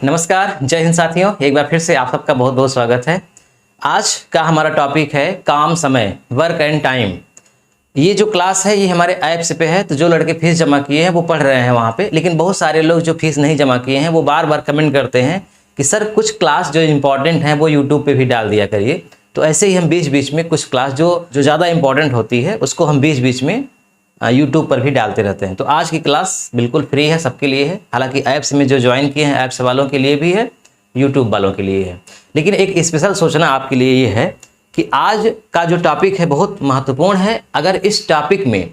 नमस्कार, जय हिंद साथियों। एक बार फिर से आप सबका बहुत बहुत स्वागत है। आज का हमारा टॉपिक है काम समय, वर्क एंड टाइम। ये जो क्लास है ये हमारे ऐप्स पे है, तो जो लड़के फीस जमा किए हैं वो पढ़ रहे हैं वहाँ पे। लेकिन बहुत सारे लोग जो फीस नहीं जमा किए हैं वो बार बार कमेंट करते हैं कि सर कुछ क्लास जो इंपॉर्टेंट हैं वो यूट्यूब पे भी डाल दिया करिए। तो ऐसे ही हम बीच बीच में कुछ क्लास जो ज़्यादा इंपॉर्टेंट होती है उसको हम बीच बीच में यूट्यूब पर भी डालते रहते हैं। तो आज की क्लास बिल्कुल फ्री है, सबके लिए है। हालांकि ऐप्स में जो ज्वाइन किए हैं ऐप्स वालों के लिए भी है, यूट्यूब वालों के लिए है। लेकिन एक स्पेशल सूचना आपके लिए ये है कि आज का जो टॉपिक है बहुत महत्वपूर्ण है। अगर इस टॉपिक में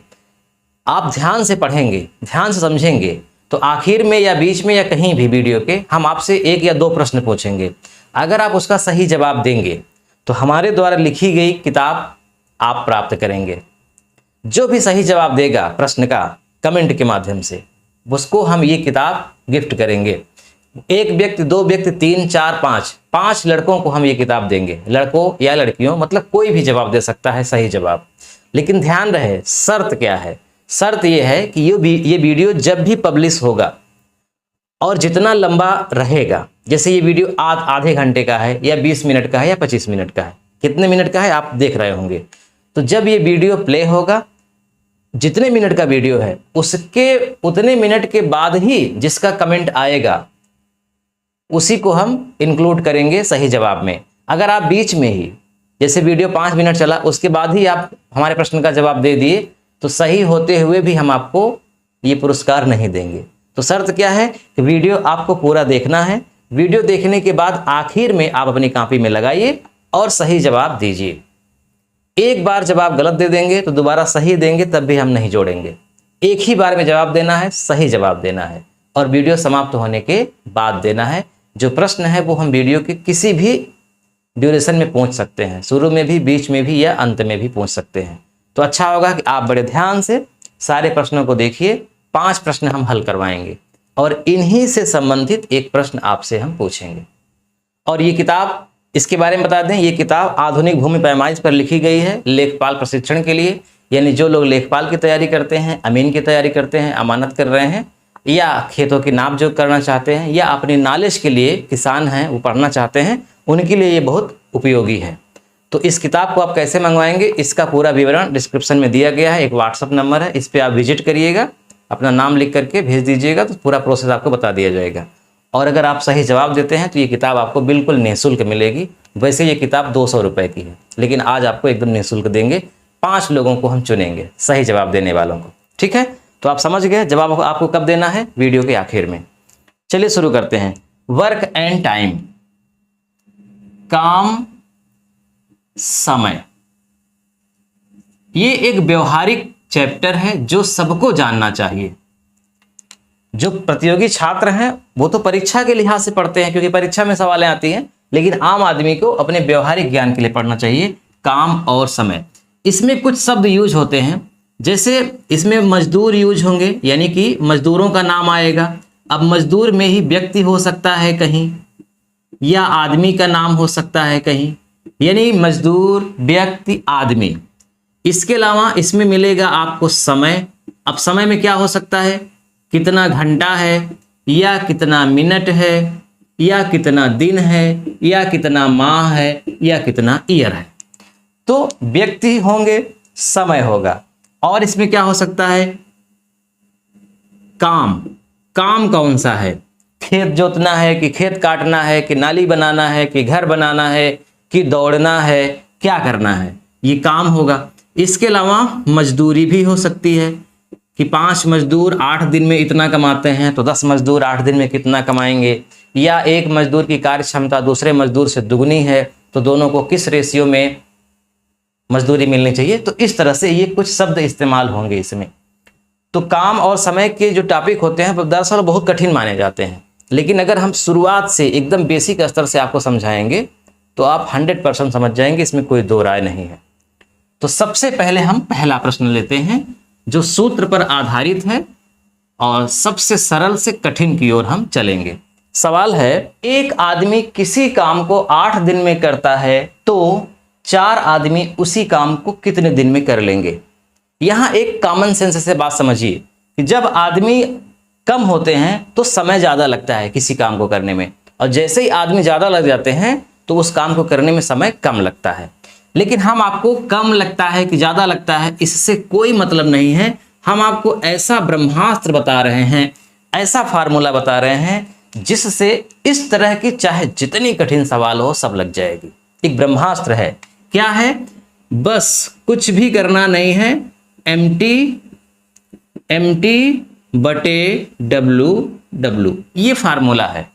आप ध्यान से पढ़ेंगे, ध्यान से समझेंगे, तो आखिर में या बीच में या कहीं भी वीडियो के हम आपसे 1 या 2 प्रश्न पूछेंगे। अगर आप उसका सही जवाब देंगे तो हमारे द्वारा लिखी गई किताब आप प्राप्त करेंगे। जो भी सही जवाब देगा प्रश्न का कमेंट के माध्यम से, उसको हम ये किताब गिफ्ट करेंगे। 1 व्यक्ति, 2 व्यक्ति, 3, 4, 5 लड़कों को हम ये किताब देंगे। लड़कों या लड़कियों, मतलब कोई भी जवाब दे सकता है सही जवाब। लेकिन ध्यान रहे, शर्त क्या है? शर्त ये है कि ये वीडियो जब भी पब्लिश होगा और जितना लंबा रहेगा, जैसे ये वीडियो आधे घंटे का है या 20 मिनट का है या 25 मिनट का है, कितने मिनट का है आप देख रहे होंगे। तो जब ये वीडियो प्ले होगा, जितने मिनट का वीडियो है उसके उतने मिनट के बाद ही जिसका कमेंट आएगा उसी को हम इंक्लूड करेंगे सही जवाब में। अगर आप बीच में ही, जैसे वीडियो 5 मिनट चला उसके बाद ही आप हमारे प्रश्न का जवाब दे दिए, तो सही होते हुए भी हम आपको ये पुरस्कार नहीं देंगे। तो शर्त क्या है कि वीडियो आपको पूरा देखना है। वीडियो देखने के बाद आखिर में आप अपनी कॉपी में लगाइए और सही जवाब दीजिए। एक बार जवाब गलत दे देंगे तो दोबारा सही देंगे तब भी हम नहीं जोड़ेंगे। एक ही बार में जवाब देना है, सही जवाब देना है और वीडियो समाप्त होने के बाद देना है। जो प्रश्न है वो हम वीडियो के किसी भी ड्यूरेशन में पूछ सकते हैं, शुरू में भी, बीच में भी या अंत में भी पूछ सकते हैं। तो अच्छा होगा कि आप बड़े ध्यान से सारे प्रश्नों को देखिए। 5 प्रश्न हम हल करवाएंगे और इन्हीं से संबंधित एक प्रश्न आपसे हम पूछेंगे। और ये किताब, इसके बारे में बता दें, ये किताब आधुनिक भूमि पैमाइश पर लिखी गई है लेखपाल प्रशिक्षण के लिए। यानी जो लोग लेखपाल की तैयारी करते हैं, अमीन की तैयारी करते हैं, अमानत कर रहे हैं, या खेतों की नाप जोख करना चाहते हैं, या अपनी नॉलेज के लिए किसान हैं वो पढ़ना चाहते हैं, उनके लिए ये बहुत उपयोगी है। तो इस किताब को आप कैसे मंगवाएंगे इसका पूरा विवरण डिस्क्रिप्शन में दिया गया है। एक व्हाट्सअप नंबर है, इस पर आप विजिट करिएगा, अपना नाम लिख करके भेज दीजिएगा, तो पूरा प्रोसेस आपको बता दिया जाएगा। और अगर आप सही जवाब देते हैं तो ये किताब आपको बिल्कुल निःशुल्क मिलेगी। वैसे ये किताब 200 रुपये की है, लेकिन आज आपको एकदम निःशुल्क देंगे। 5 लोगों को हम चुनेंगे सही जवाब देने वालों को, ठीक है? तो आप समझ गए जवाब आपको कब देना है, वीडियो के आखिर में। चलिए शुरू करते हैं। वर्क एंड टाइम, काम समय, ये एक व्यवहारिक चैप्टर है जो सबको जानना चाहिए। जो प्रतियोगी छात्र हैं वो तो परीक्षा के लिहाज से पढ़ते हैं क्योंकि परीक्षा में सवालें आती हैं, लेकिन आम आदमी को अपने व्यवहारिक ज्ञान के लिए पढ़ना चाहिए। काम और समय, इसमें कुछ शब्द यूज होते हैं, जैसे इसमें मजदूर यूज होंगे, यानी कि मजदूरों का नाम आएगा। अब मजदूर में ही व्यक्ति हो सकता है कहीं, या आदमी का नाम हो सकता है कहीं, यानी मजदूर, व्यक्ति, आदमी। इसके अलावा इसमें मिलेगा आपको समय। अब समय में क्या हो सकता है, कितना घंटा है, या कितना मिनट है, या कितना दिन है, या कितना माह है, या कितना ईयर है। तो व्यक्ति होंगे, समय होगा। और इसमें क्या हो सकता है, काम। काम कौन सा है, खेत जोतना है कि खेत काटना है कि नाली बनाना है कि घर बनाना है कि दौड़ना है, क्या करना है, ये काम होगा। इसके अलावा मजदूरी भी हो सकती है कि 5 मजदूर 8 दिन में इतना कमाते हैं तो 10 मजदूर 8 दिन में कितना कमाएंगे, या एक मजदूर की कार्य क्षमता दूसरे मजदूर से दुगनी है तो दोनों को किस रेशियो में मजदूरी मिलनी चाहिए। तो इस तरह से ये कुछ शब्द इस्तेमाल होंगे इसमें। तो काम और समय के जो टॉपिक होते हैं दरअसल बहुत कठिन माने जाते हैं, लेकिन अगर हम शुरुआत से एकदम बेसिक स्तर से आपको समझाएंगे तो आप 100% समझ जाएंगे, इसमें कोई 2 राय नहीं है। तो सबसे पहले हम पहला प्रश्न लेते हैं जो सूत्र पर आधारित है और सबसे सरल से कठिन की ओर हम चलेंगे। सवाल है, एक आदमी किसी काम को 8 दिन में करता है तो 4 आदमी उसी काम को कितने दिन में कर लेंगे। यहां एक कॉमन सेंस से बात समझिए कि जब आदमी कम होते हैं तो समय ज़्यादा लगता है किसी काम को करने में, और जैसे ही आदमी ज़्यादा लग जाते हैं तो उस काम को करने में समय कम लगता है। लेकिन हम आपको कम लगता है कि ज़्यादा लगता है इससे कोई मतलब नहीं है। हम आपको ऐसा ब्रह्मास्त्र बता रहे हैं, ऐसा फार्मूला बता रहे हैं जिससे इस तरह की चाहे जितनी कठिन सवाल हो सब लग जाएगी। एक ब्रह्मास्त्र है। क्या है? बस कुछ भी करना नहीं है, एम बटे डब्ल्यू ये फार्मूला है।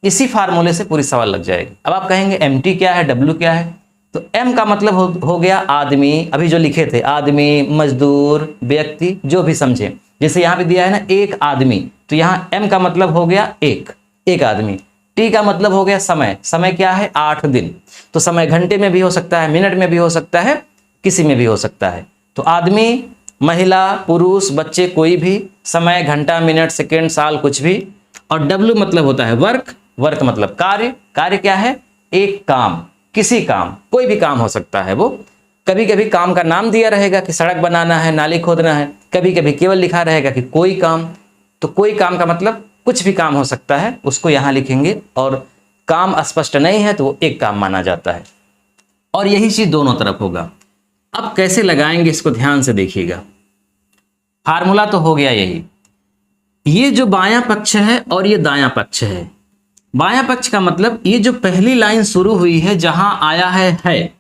इसी फार्मूले से पूरी सवाल लग जाएगी। अब आप कहेंगे एम क्या है, डब्ल्यू क्या है? तो एम का मतलब हो गया आदमी, अभी जो लिखे थे आदमी, मजदूर, व्यक्ति, जो भी समझे। जैसे यहाँ पे दिया है ना एक आदमी, तो यहाँ एम का मतलब हो गया एक आदमी। टी का मतलब हो गया समय, समय क्या है? 8 दिन। तो समय घंटे में भी हो सकता है, मिनट में भी हो सकता है, किसी में भी हो सकता है। तो आदमी, महिला, पुरुष, बच्चे, कोई भी, समय घंटा, मिनट, सेकेंड, साल, कुछ भी। और डब्ल्यू मतलब होता है वर्क, वर्क मतलब कार्य, कार्य क्या है? एक काम, किसी काम, कोई भी काम हो सकता है वो। कभी कभी काम का नाम दिया रहेगा कि सड़क बनाना है, नाली खोदना है, कभी कभी केवल लिखा रहेगा कि कोई काम। तो कोई काम का मतलब कुछ भी काम हो सकता है, उसको यहाँ लिखेंगे। और काम स्पष्ट नहीं है तो वो एक काम माना जाता है। और यही चीज दोनों तरफ होगा। अब कैसे लगाएंगे इसको ध्यान से देखिएगा। फार्मूला तो हो गया यही। ये जो बायां पक्ष है और ये दायां पक्ष है। बायां पक्ष का मतलब ये जो पहली लाइन शुरू हुई है, जहां आया है,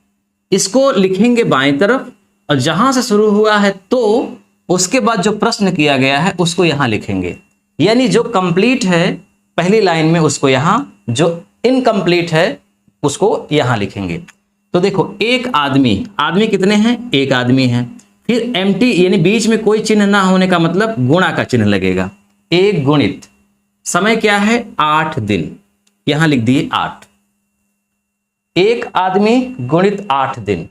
इसको लिखेंगे बाएं तरफ। और जहां से शुरू हुआ है तो उसके बाद जो प्रश्न किया गया है उसको यहां लिखेंगे। यानी जो कंप्लीट है पहली लाइन में उसको यहां, जो इनकम्प्लीट है उसको यहां लिखेंगे। तो देखो एक आदमी, आदमी कितने हैं? एक आदमी है। फिर एम्प्टी यानी बीच में कोई चिन्ह ना होने का मतलब गुणा का चिन्ह लगेगा। एक गुणित समय क्या है? 8 दिन, यहां लिख दिए 8। एक आदमी गुणित 8 दिन।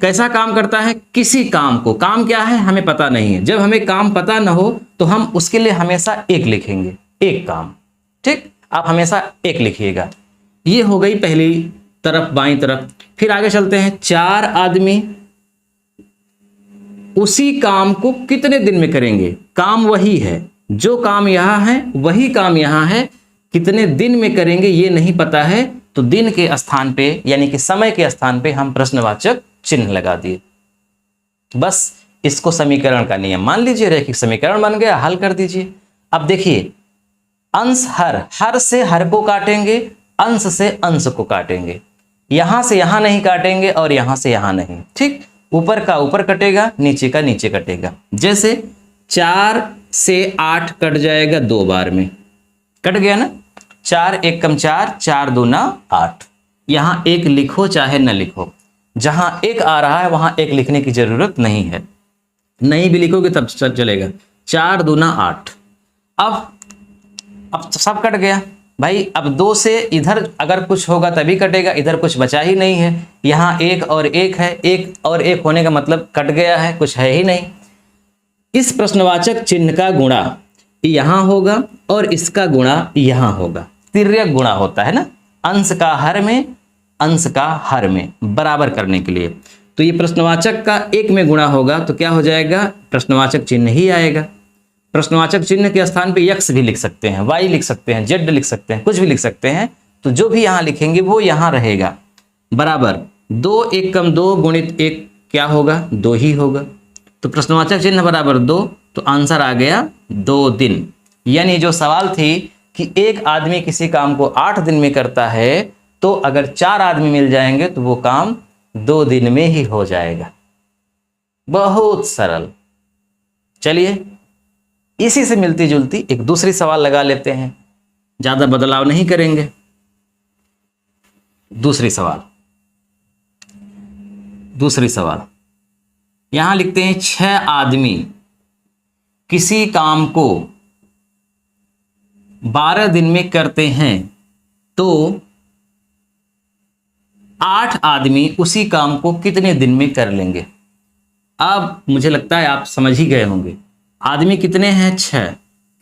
कैसा काम करता है? किसी काम को। काम क्या है हमें पता नहीं है। जब हमें काम पता ना हो तो हम उसके लिए हमेशा एक लिखेंगे, एक काम। ठीक, आप हमेशा एक लिखिएगा। ये हो गई पहली तरफ, बाईं तरफ। फिर आगे चलते हैं। 4 आदमी उसी काम को कितने दिन में करेंगे? काम वही है, जो काम यहां है वही काम यहां है, कितने दिन में करेंगे ये नहीं पता है। तो दिन के स्थान पे यानी कि समय के स्थान पे हम प्रश्नवाचक चिन्ह लगा दिए। बस इसको समीकरण का नियम मान लीजिए, रैखिक समीकरण बन गया, हल कर दीजिए। अब देखिए अंश हर से हर को काटेंगे, अंश से अंश को काटेंगे। यहां से यहां नहीं काटेंगे और यहां से यहां नहीं। ठीक, ऊपर का ऊपर कटेगा, नीचे का नीचे कटेगा। जैसे 4 से 8 कट जाएगा 2 बार में, कट गया ना। 4 1 कम 4, 4 दूना 8। यहां एक लिखो चाहे न लिखो, जहां एक आ रहा है वहां एक लिखने की जरूरत नहीं है। नहीं भी लिखोगे तब चलेगा। 4 दूना 8। अब सब कट गया भाई। अब 2 से इधर अगर कुछ होगा तभी कटेगा, इधर कुछ बचा ही नहीं है। यहाँ 1 और 1 है, 1 और 1 होने का मतलब कट गया है, कुछ है ही नहीं। इस प्रश्नवाचक चिन्ह का गुणा यहां होगा और इसका गुणा यहां होगा। तिर्यक गुणा होता है ना, अंश का हर में, अंश का हर में बराबर करने के लिए। तो ये प्रश्नवाचक का 1 में गुणा होगा तो क्या हो जाएगा? प्रश्नवाचक चिन्ह ही आएगा। प्रश्नवाचक चिन्ह के स्थान पे x भी लिख सकते हैं, y लिख सकते हैं, z लिख सकते हैं, कुछ भी लिख सकते हैं। तो जो भी यहां लिखेंगे वो यहां रहेगा। बराबर 2 1 कम 2 गुणित 1 क्या होगा? 2 ही होगा। तो प्रश्नवाचक चिन्ह बराबर 2, तो आंसर आ गया 2 दिन। यानी जो सवाल थी कि एक आदमी किसी काम को 8 दिन में करता है, तो अगर 4 आदमी मिल जाएंगे तो वो काम 2 दिन में ही हो जाएगा। बहुत सरल। चलिए इसी से मिलती जुलती एक दूसरी सवाल लगा लेते हैं, ज्यादा बदलाव नहीं करेंगे। दूसरी सवाल यहां लिखते हैं 6 आदमी किसी काम को 12 दिन में करते हैं, तो 8 आदमी उसी काम को कितने दिन में कर लेंगे? अब मुझे लगता है आप समझ ही गए होंगे। आदमी कितने हैं? 6।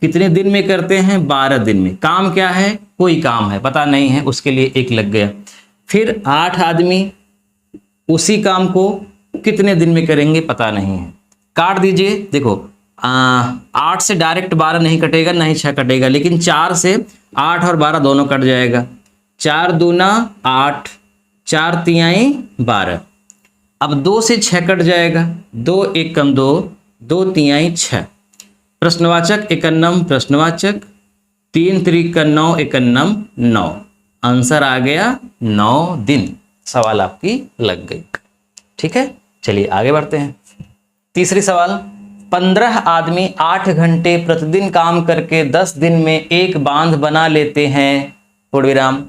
कितने दिन में करते हैं? 12 दिन में। काम क्या है? कोई काम है, पता नहीं है, उसके लिए 1 लग गया। फिर 8 आदमी उसी काम को कितने दिन में करेंगे? पता नहीं है। काट दीजिए। देखो 8 से डायरेक्ट 12 नहीं कटेगा, नहीं 6 कटेगा, लेकिन 4 से 8 और 12 दोनों कट जाएगा, 4 दूना 8, 4 तिहाई 12। अब 2 से 6 कट जाएगा, 2 एकम 2, 2 तिहाई 6। प्रश्नवाचक एकन्नम प्रश्नवाचक, 3 त्रिका 9 एकन्नम 9। आंसर आ गया 9 दिन। सवाल आपकी लग गई। ठीक है, चलिए आगे बढ़ते हैं। तीसरी सवाल, 15 आदमी 8 घंटे प्रतिदिन काम करके 10 दिन में एक बांध बना लेते हैं, पूर्णविराम।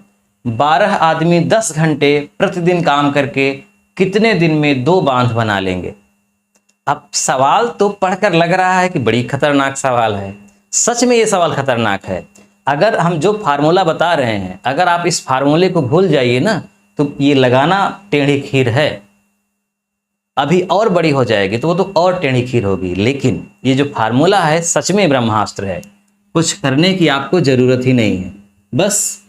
12 आदमी 10 घंटे प्रतिदिन काम करके कितने दिन में 2 बांध बना लेंगे। अब सवाल तो पढ़कर लग रहा है कि बड़ी खतरनाक सवाल है। सच में ये सवाल खतरनाक है। अगर हम जो फार्मूला बता रहे हैं, अगर आप इस फार्मूले को भूल जाइए ना, तो ये लगाना टेढ़ी खीर है। अभी और बड़ी हो जाएगी तो वो तो और टेढ़ी खीर होगी। लेकिन ये जो फार्मूला है सच में ब्रह्मास्त्र है। कुछ करने की आपको जरूरत ही नहीं है। बस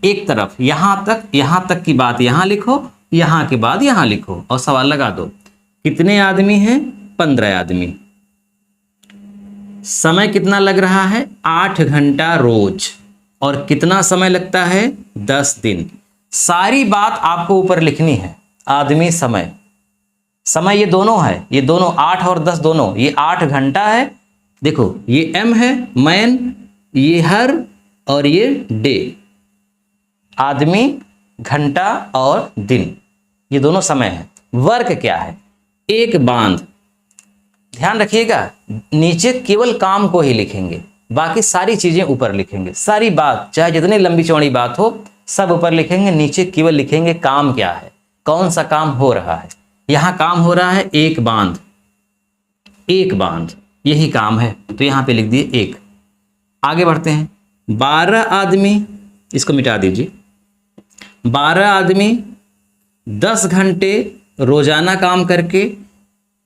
एक तरफ यहाँ तक की बात यहाँ लिखो, यहाँ के बाद यहाँ लिखो और सवाल लगा दो। कितने आदमी हैं? 15 आदमी। समय कितना लग रहा है? 8 घंटा रोज। और कितना समय लगता है? 10 दिन। सारी बात आपको ऊपर लिखनी है। आदमी समय, समय ये दोनों है, ये दोनों 8 और 10 दोनों, ये 8 घंटा है। देखो ये एम है मैन, ये हर और ये डे। आदमी, घंटा और दिन, ये दोनों समय है। वर्क क्या है? एक बांध। ध्यान रखिएगा, नीचे केवल काम को ही लिखेंगे, बाकी सारी चीजें ऊपर लिखेंगे। सारी बात, चाहे जितनी लंबी चौड़ी बात हो, सब ऊपर लिखेंगे, नीचे केवल लिखेंगे काम क्या है, कौन सा काम हो रहा है। यहां काम हो रहा है एक बांध, एक बांध, यही काम है, तो यहां पे लिख दिए एक। आगे बढ़ते हैं। 12 आदमी, इसको मिटा दीजिए। 12 आदमी 10 घंटे रोजाना काम करके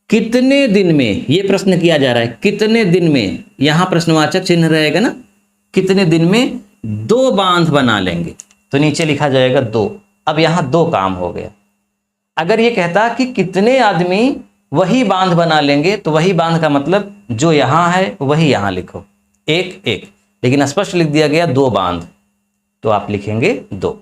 कितने दिन में, ये प्रश्न किया जा रहा है, कितने दिन में, यहां प्रश्नवाचक चिन्ह रहेगा ना, कितने दिन में 2 बांध बना लेंगे, तो नीचे लिखा जाएगा 2। अब यहां 2 काम हो गया। अगर ये कहता कि कितने आदमी वही बांध बना लेंगे, तो वही बांध का मतलब जो यहां है वही यहां लिखो, एक एक। लेकिन स्पष्ट लिख दिया गया 2 बांध, तो आप लिखेंगे 2।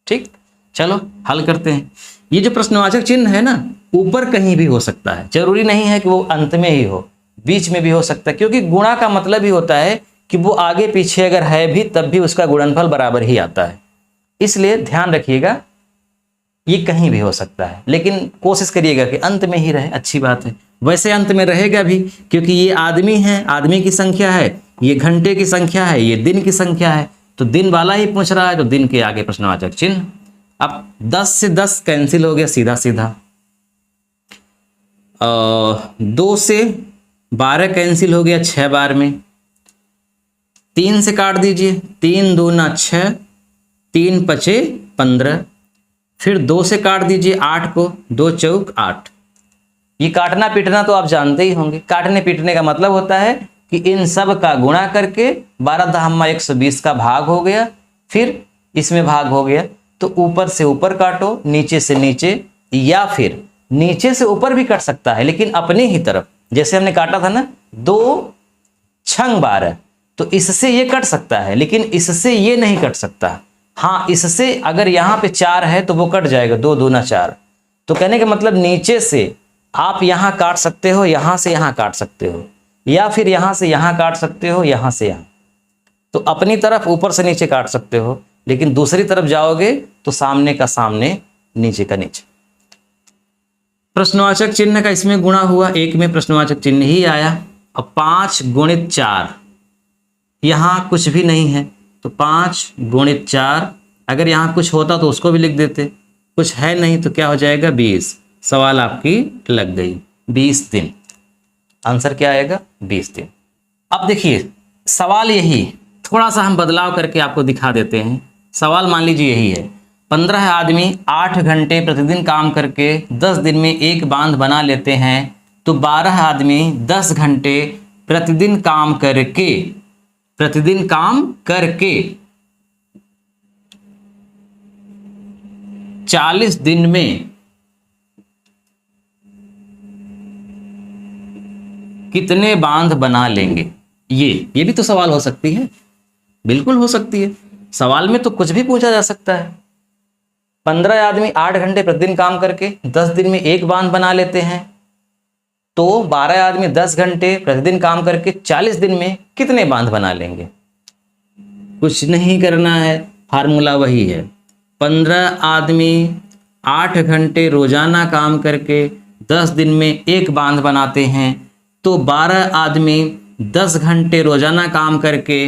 ठीक, चलो हल करते हैं। ये जो प्रश्नवाचक चिन्ह है ना, ऊपर कहीं भी हो सकता है, जरूरी नहीं है कि वो अंत में ही हो, बीच में भी हो सकता है, क्योंकि गुणा का मतलब ही होता है कि वो आगे पीछे अगर है भी तब भी उसका गुणनफल बराबर ही आता है। इसलिए ध्यान रखिएगा, ये कहीं भी हो सकता है, लेकिन कोशिश करिएगा कि अंत में ही रहे, अच्छी बात है। वैसे अंत में रहेगा भी, क्योंकि ये आदमी है, आदमी की संख्या है, ये घंटे की संख्या है, ये दिन की संख्या है, तो दिन वाला ही पूछ रहा है, तो दिन के आगे प्रश्नवाचक चिन्ह। अब 10 से 10 कैंसिल हो गया सीधा सीधा। 2 से 12 कैंसिल हो गया 6 बार में। 3 से काट दीजिए, 3 दूना 6, 3 पचे 15। फिर 2 से काट दीजिए 8 को, 2 चौक 8। ये काटना पीटना तो आप जानते ही होंगे। काटने पीटने का मतलब होता है कि इन सब का गुणा करके 12 दहम्मा 120 का भाग हो गया, फिर इसमें भाग हो गया, तो ऊपर से ऊपर काटो, नीचे से नीचे, या फिर नीचे से ऊपर भी कट सकता है, लेकिन अपने ही तरफ। जैसे हमने काटा था ना 2 छंग 12, तो इससे ये कट सकता है, लेकिन इससे ये नहीं कट सकता। हाँ, इससे अगर यहाँ पे 4 है तो वो कट जाएगा, 2 दूना 4। तो कहने का मतलब नीचे से आप यहाँ काट सकते हो, यहाँ से यहाँ काट सकते हो, या फिर यहाँ से यहाँ काट सकते हो, यहाँ से यहाँ। तो अपनी तरफ ऊपर से नीचे काट सकते हो, लेकिन दूसरी तरफ जाओगे तो सामने का सामने, नीचे का नीचे। प्रश्नवाचक चिन्ह का इसमें गुणा हुआ, एक में प्रश्नवाचक चिन्ह ही आया। अब 5 गुणित 4, यहाँ कुछ भी नहीं है, तो 5 गुणित 4, अगर यहाँ कुछ होता तो उसको भी लिख देते, कुछ है नहीं तो क्या हो जाएगा 20। सवाल आपकी लग गई, 20 दिन। आंसर क्या आएगा? 20 दिन। अब देखिए सवाल यही, थोड़ा सा हम बदलाव करके आपको दिखा देते हैं। सवाल मान लीजिए यही है, 15 आदमी 8 घंटे प्रतिदिन काम करके 10 दिन में एक बांध बना लेते हैं, तो 12 आदमी 10 घंटे प्रतिदिन काम करके 40 दिन में कितने बांध बना लेंगे। ये भी तो सवाल हो सकती है। बिल्कुल हो सकती है। सवाल में तो कुछ भी पूछा जा सकता है। 15 आदमी 8 घंटे प्रतिदिन काम करके 10 दिन में एक बांध बना लेते हैं, तो 12 आदमी 10 घंटे प्रतिदिन काम करके 40 दिन में कितने बांध बना लेंगे? कुछ नहीं करना है, फार्मूला वही है। 15 आदमी 8 घंटे रोजाना काम करके 10 दिन में एक बांध बनाते हैं, तो 12 आदमी 10 घंटे रोजाना काम करके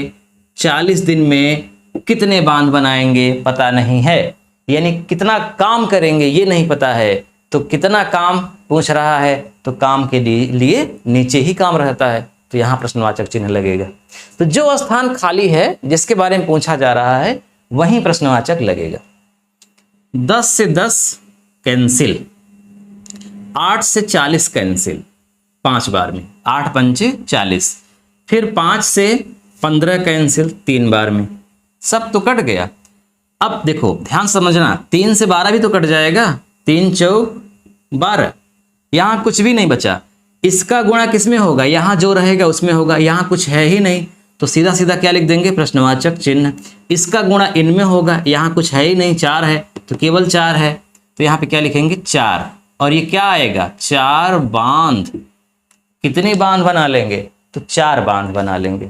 40 दिन में कितने बांध बनाएंगे? पता नहीं है। यानी कितना काम करेंगे ये नहीं पता है, तो कितना काम पूछ रहा है, तो काम के लिए नीचे ही काम रहता है, तो यहाँ प्रश्नवाचक चिन्ह लगेगा। तो जो स्थान खाली है जिसके बारे में पूछा जा रहा है वहीं प्रश्नवाचक लगेगा। 10 से 10 कैंसिल, 8 से 40 कैंसिल 5 बार में, 8 पंचे 40, फिर 5 से 15 कैंसिल 3 बार में, सब तो कट गया। अब देखो ध्यान समझना, 3 से 12 भी तो कट जाएगा, 3 चौक 12, यहाँ कुछ भी नहीं बचा। इसका गुणा किस में होगा? यहाँ जो रहेगा उसमें होगा, यहाँ कुछ है ही नहीं, तो सीधा सीधा क्या लिख देंगे? प्रश्नवाचक चिन्ह। इसका गुणा इनमें होगा, यहाँ कुछ है ही नहीं, 4 है तो केवल 4 है, तो यहाँ पे क्या लिखेंगे? 4। और ये क्या आएगा? 4 बांध। कितनी बांध बना लेंगे? तो 4 बांध बना लेंगे।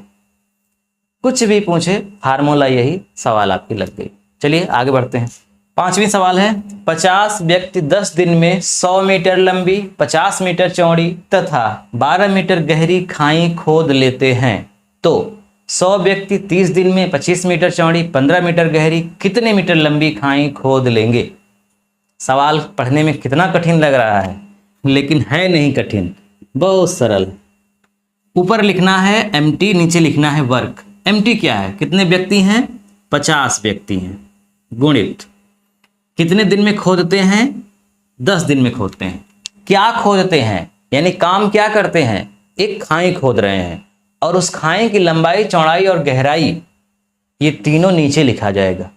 कुछ भी पूछे, फार्मूला यही, सवाल आपकी लग गई। चलिए आगे बढ़ते हैं। 5वीं सवाल है, 50 व्यक्ति 10 दिन में 100 मीटर लंबी, 50 मीटर चौड़ी तथा 12 मीटर गहरी खाई खोद लेते हैं, तो 100 व्यक्ति 30 दिन में 25 मीटर चौड़ी, 15 मीटर गहरी, कितने मीटर लंबी खाई खोद लेंगे? सवाल पढ़ने में कितना कठिन लग रहा है, लेकिन है नहीं कठिन, बहुत सरल। ऊपर लिखना है एमटी, नीचे लिखना है वर्क। एमटी क्या है? कितने व्यक्ति हैं? 50 व्यक्ति हैं, गुणित कितने दिन में खोदते हैं? 10 दिन में खोदते हैं। क्या खोदते हैं? यानी काम क्या करते हैं? एक खाई खोद रहे हैं, और उस खाई की लंबाई, चौड़ाई और गहराई ये तीनों नीचे लिखा जाएगा।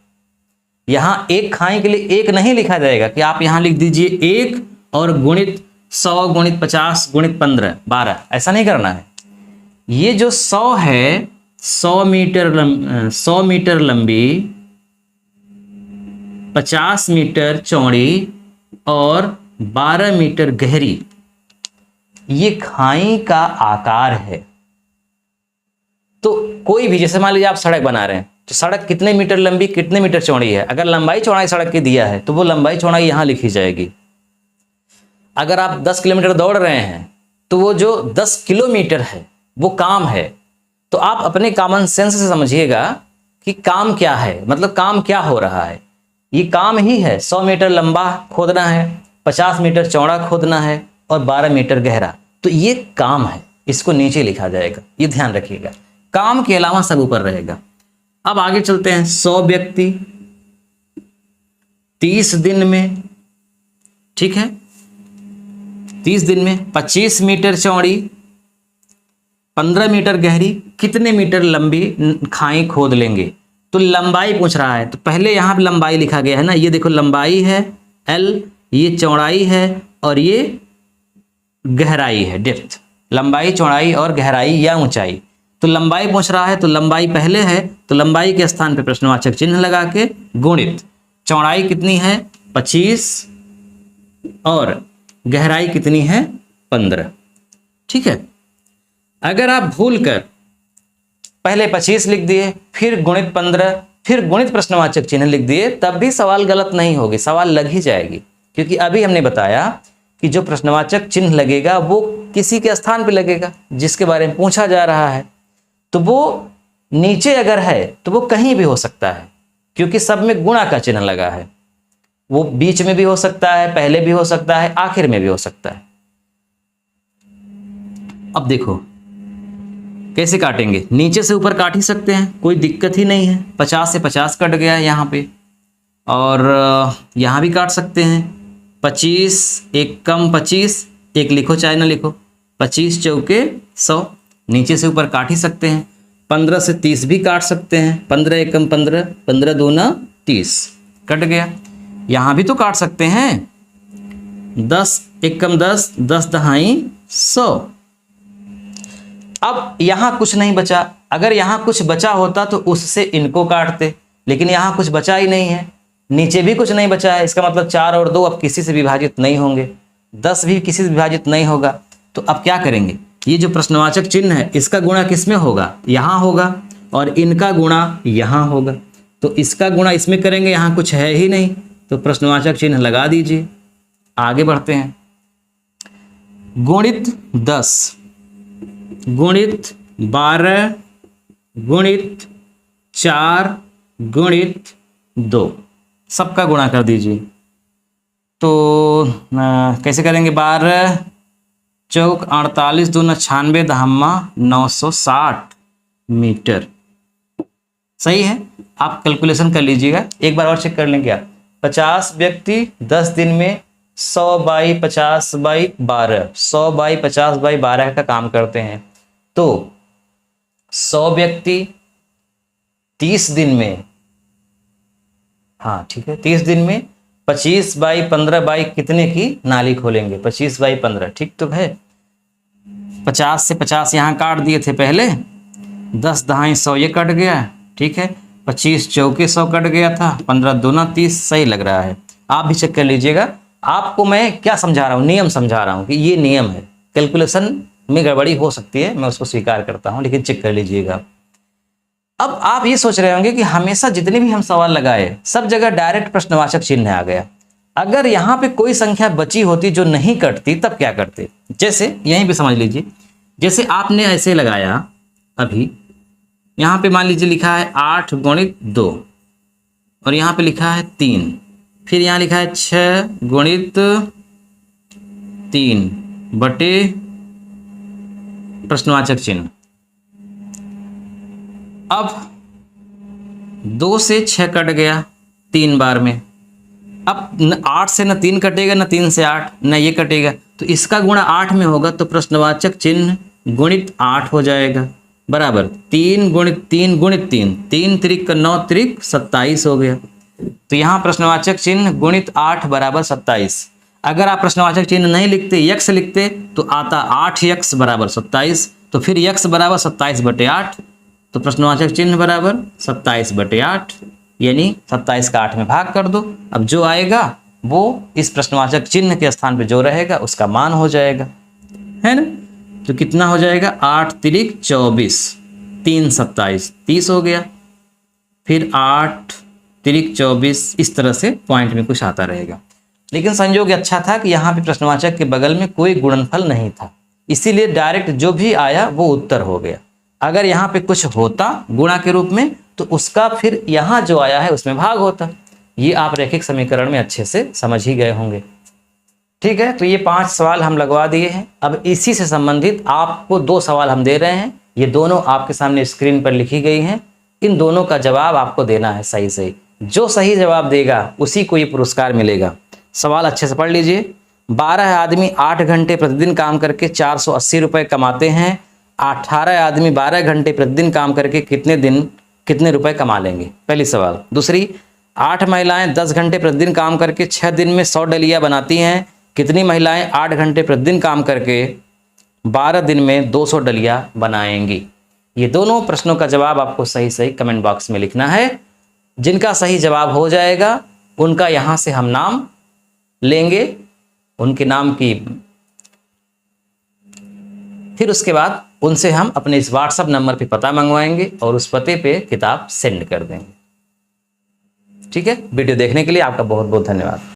यहां एक खाई के लिए एक नहीं लिखा जाएगा कि आप यहां लिख दीजिए 1 और गुणित 100 गुणित 50 गुणित 15 12, ऐसा नहीं करना है। ये जो 100 है, 100 मीटर लंबी, 50 मीटर चौड़ी और 12 मीटर गहरी, ये खाई का आकार है। तो कोई भी, जैसे मान लीजिए आप सड़क बना रहे हैं, तो सड़क कितने मीटर लंबी, कितने मीटर चौड़ी है, अगर लंबाई चौड़ाई सड़क की दिया है तो वो लंबाई चौड़ाई यहां लिखी जाएगी। अगर आप 10 किलोमीटर दौड़ रहे हैं तो वो जो 10 किलोमीटर है वो काम है। तो आप अपने कॉमन सेंस से समझिएगा कि काम क्या है, मतलब काम क्या हो रहा है। ये काम ही है, 100 मीटर लंबा खोदना है, 50 मीटर चौड़ा खोदना है और 12 मीटर गहरा, तो ये काम है, इसको नीचे लिखा जाएगा, ये ध्यान रखिएगा। काम के अलावा सब ऊपर रहेगा। अब आगे चलते हैं। 100 व्यक्ति 30 दिन में, ठीक है, 30 दिन में 25 मीटर चौड़ी, 15 मीटर गहरी, कितने मीटर लंबी खाई खोद लेंगे? तो लंबाई पूछ रहा है, तो पहले यहाँ पे लंबाई लिखा गया है ना, ये देखो लंबाई है L, ये चौड़ाई है और ये गहराई है, डेप्थ। लंबाई, चौड़ाई और गहराई या ऊंचाई। तो लंबाई पूछ रहा है, तो लंबाई पहले है, तो लंबाई के स्थान पे प्रश्नवाचक चिन्ह लगा के गुणित चौड़ाई कितनी है 25 और गहराई कितनी है 15। ठीक है। अगर आप भूल कर पहले 25 लिख दिए, फिर गुणित 15, फिर गुणित प्रश्नवाचक चिन्ह लिख दिए, तब भी सवाल गलत नहीं होगी, सवाल लग ही जाएगी। क्योंकि अभी हमने बताया कि जो प्रश्नवाचक चिन्ह लगेगा वो किसी के स्थान पे लगेगा जिसके बारे में पूछा जा रहा है। तो वो नीचे अगर है तो वो कहीं भी हो सकता है, क्योंकि सब में गुणा का चिन्ह लगा है। वो बीच में भी हो सकता है, पहले भी हो सकता है, आखिर में भी हो सकता है। अब देखो कैसे काटेंगे, नीचे से ऊपर काट ही सकते हैं, कोई दिक्कत ही नहीं है। 50 से 50 कट गया यहाँ पे, और यहाँ भी काट सकते हैं। 25 एक कम 25, एक लिखो चाहे ना लिखो, 25 चौके 100, नीचे से ऊपर काट ही सकते हैं। 15 से 30 भी काट सकते हैं, 15 एक कम 15, 15 दूना 30, कट गया। यहाँ भी तो काट सकते हैं, 10 एक कम 10, 10 दहाई 100। अब यहाँ कुछ नहीं बचा, अगर यहाँ कुछ बचा होता तो उससे इनको काटते, लेकिन यहाँ कुछ बचा ही नहीं है, नीचे भी कुछ नहीं बचा है, इसका मतलब 4 और 2 अब किसी से विभाजित नहीं होंगे, 10 भी किसी से विभाजित नहीं होगा। तो अब क्या करेंगे, ये जो प्रश्नवाचक चिन्ह है इसका गुणा किसमें होगा, यहाँ होगा, और इनका गुणा यहाँ होगा। तो इसका गुणा इसमें करेंगे, यहाँ कुछ है ही नहीं, तो प्रश्नवाचक चिन्ह लगा दीजिए। आगे बढ़ते हैं। गुणित 10 गुणित 12 गुणित 4 गुणित 2, सबका गुणा कर दीजिए। तो कैसे करेंगे, 12 चौक 48 दूना 96 दहम्मा 960 मीटर। सही है, आप कैलकुलेशन कर लीजिएगा, एक बार और चेक कर लेंगे आप। 50 व्यक्ति 10 दिन में 100 बाई 50 बाई 12, 100 बाई 50 बाई 12 का काम करते हैं। तो 100 व्यक्ति 30 दिन में, हाँ ठीक है, 30 दिन में 25 बाई 15 बाई कितने की नाली खोलेंगे, 25 बाई 15, ठीक तो है। 50 से 50 यहाँ काट दिए थे पहले, 10 दहाई 100 ये कट गया, ठीक है। 25 चौके 100 कट गया था, 15 दूना 30, सही लग रहा है। आप भी चेक कर लीजिएगा। आपको मैं क्या समझा रहा हूँ, नियम समझा रहा हूँ कि ये नियम है, कैलकुलेशन में गड़बड़ी हो सकती है, मैं उसको स्वीकार करता हूँ, लेकिन चेक कर लीजिएगा। अब आप ये सोच रहे होंगे कि हमेशा जितने भी हम सवाल लगाए सब जगह डायरेक्ट प्रश्नवाचक चिन्ह आ गया, अगर यहाँ पे कोई संख्या बची होती जो नहीं कटती तब क्या करते। जैसे यहीं पे समझ लीजिए, जैसे आपने ऐसे लगाया, अभी यहाँ पे मान लीजिए लिखा है 8 गुणित 2 और यहाँ पे लिखा है 3, फिर यहाँ लिखा है 6 गुणित 3 बटे प्रश्नवाचक चिन्ह। अब 2 से 6 कट गया 3 बार में, अब न 8 से न 3 कटेगा, न 3 से 8, न ये कटेगा, तो इसका गुणा 8 में होगा, तो प्रश्नवाचक चिन्ह गुणित 8 हो जाएगा, बराबर 3 गुणित 3 गुणित 3, 3 त्रिक 9 त्रिक 27 हो गया। तो यहाँ प्रश्नवाचक चिन्ह गुणित 8 बराबर 27। अगर आप प्रश्नवाचक चिन्ह नहीं लिखते, यक्स लिखते, तो आता 8 यक्स बराबर 27, तो फिर यक्स बराबर 27 बटे 8, तो प्रश्नवाचक चिन्ह बराबर 27 बटे 8, यानी 27 का 8 में भाग कर दो। अब जो आएगा वो इस प्रश्नवाचक चिन्ह के स्थान पे जो रहेगा उसका मान हो जाएगा, है ना। तो कितना हो जाएगा, 8 त्रिक 24, 3 27, 30 हो गया, फिर 8 त्रिक 24, इस तरह से पॉइंट में कुछ आता रहेगा। लेकिन संयोग अच्छा था कि यहाँ पे प्रश्नवाचक के बगल में कोई गुणनफल नहीं था, इसीलिए डायरेक्ट जो भी आया वो उत्तर हो गया। अगर यहाँ पे कुछ होता गुणा के रूप में तो उसका फिर यहाँ जो आया है उसमें भाग होता। ये आप रैखिक समीकरण में अच्छे से समझ ही गए होंगे, ठीक है। तो ये 5 सवाल हम लगवा दिए हैं। अब इसी से संबंधित आपको 2 सवाल हम दे रहे हैं, ये दोनों आपके सामने स्क्रीन पर लिखी गई हैं। इन दोनों का जवाब आपको देना है सही सही, जो सही जवाब देगा उसी को ये पुरस्कार मिलेगा। सवाल अच्छे से पढ़ लीजिए। 12 आदमी 8 घंटे प्रतिदिन काम करके 480 रुपये कमाते हैं। 18 आदमी 12 घंटे प्रतिदिन काम करके कितने रुपए कमा लेंगे, पहली सवाल। दूसरी, 8 महिलाएं 10 घंटे प्रतिदिन काम करके 6 दिन में 100 डलिया बनाती हैं। कितनी महिलाएं 8 घंटे प्रतिदिन काम करके 12 दिन में 200 डलिया बनाएंगी। ये दोनों प्रश्नों का जवाब आपको सही सही कमेंट बॉक्स में लिखना है। जिनका सही जवाब हो जाएगा उनका यहाँ से हम नाम लेंगे, उनके नाम की, फिर उसके बाद उनसे हम अपने इस व्हाट्सएप नंबर पे पता मंगवाएंगे और उस पते पे किताब सेंड कर देंगे, ठीक है। वीडियो देखने के लिए आपका बहुत बहुत धन्यवाद।